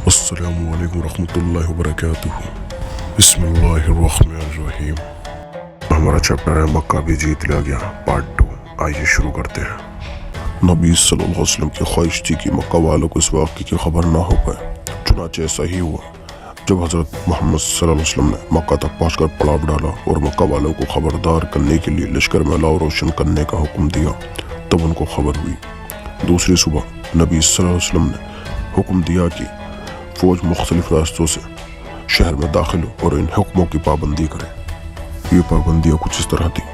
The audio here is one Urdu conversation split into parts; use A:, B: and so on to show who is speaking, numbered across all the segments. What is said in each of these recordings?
A: السلام علیکم ورحمۃ اللہ وبرکاتہ۔ بسم اللہ الرحمن الرحیم۔ ہمارا چیپٹر ہے مکہ بھی جیت لیا گیا پارٹ 2۔ آئیے شروع کرتے ہیں۔ نبی صلی اللہ علیہ وسلم کی خواہش تھی کہ مکہ والوں کو اس واقعے کی خبر نہ ہو پائے، چنانچہ ایسا ہی ہوا۔ جب حضرت محمد صلی اللہ علیہ وسلم نے مکہ تک پہنچ کر پڑاؤ ڈالا اور مکہ والوں کو خبردار کرنے کے لیے لشکر میں لاؤ روشن کرنے کا حکم دیا، تب ان کو خبر ہوئی۔ دوسری صبح نبی صلی اللہ علیہ وسلم نے حکم دیا کہ فوج مختلف راستوں سے شہر میں داخل ہو اور ان حکموں کی پابندی کرے۔ یہ پابندیاں کچھ اس طرح تھیں: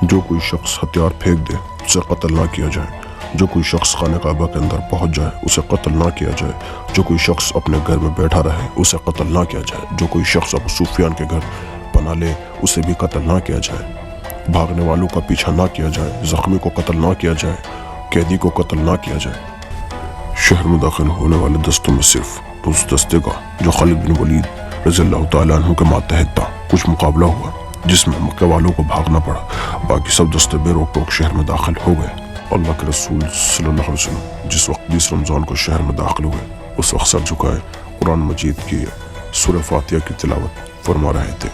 A: جو کوئی شخص ہتھیار پھینک دے اسے قتل نہ کیا جائے، جو کوئی شخص خانہ کعبہ کے اندر پہنچ جائے اسے قتل نہ کیا جائے، جو کوئی شخص اپنے گھر میں بیٹھا رہے اسے قتل نہ کیا جائے، جو کوئی شخص ابو سفیان کے گھر پناہ لے اسے بھی قتل نہ کیا جائے، بھاگنے والوں کا پیچھا نہ کیا جائے، زخمی کو قتل نہ کیا جائے، قیدی کو قتل نہ کیا جائے۔ شہر میں داخل ہونے والے دستوں میں صرف اس دستے کا جو خالد بن ولید رضی اللہ تعالیٰ عنہ کے ماتحت تھا کچھ مقابلہ ہوا، جس میں مکہ والوں کو بھاگنا پڑا۔ باقی سب دستے بے روک ٹوک شہر میں داخل ہو گئے۔ اللہ کے رسول صلی اللہ علیہ وسلم جس وقت 20 رمضان کو شہر میں داخل ہوئے، اس وقت سر جھکائے قرآن مجید کی سورہ فاتحہ کی تلاوت فرما رہے تھے۔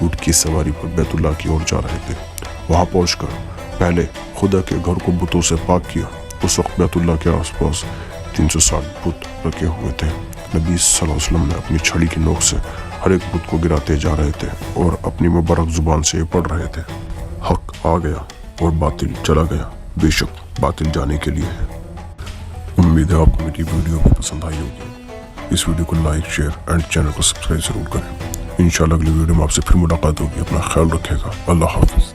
A: اونٹ کی سواری پر بیت اللہ کی اور جا رہے تھے۔ وہاں پہنچ کر پہلے خدا کے گھر کو بتوں سے پاک کیا۔ اس وقت بیت اللہ کے آس پاس 360 بت رکھے ہوئے تھے۔ نبی صلی اللہ علیہ وسلم نے اپنی چھڑی کی نوک سے ہر ایک بت کو گراتے جا رہے تھے اور اپنی مبارک زبان سے یہ پڑھ رہے تھے: حق آ گیا اور باطل چلا گیا، بے شک باطل جانے کے لیے ہے۔ امید ہے آپ کو میری ویڈیو بھی پسند آئی ہوگی۔ اس ویڈیو کو لائک، شیئر اینڈ چینل کو سبسکرائب ضرور کریں۔ انشاءاللہ اگلی ویڈیو میں آپ سے پھر ملاقات ہوگی۔ اپنا خیال رکھے گا۔ اللہ حافظ۔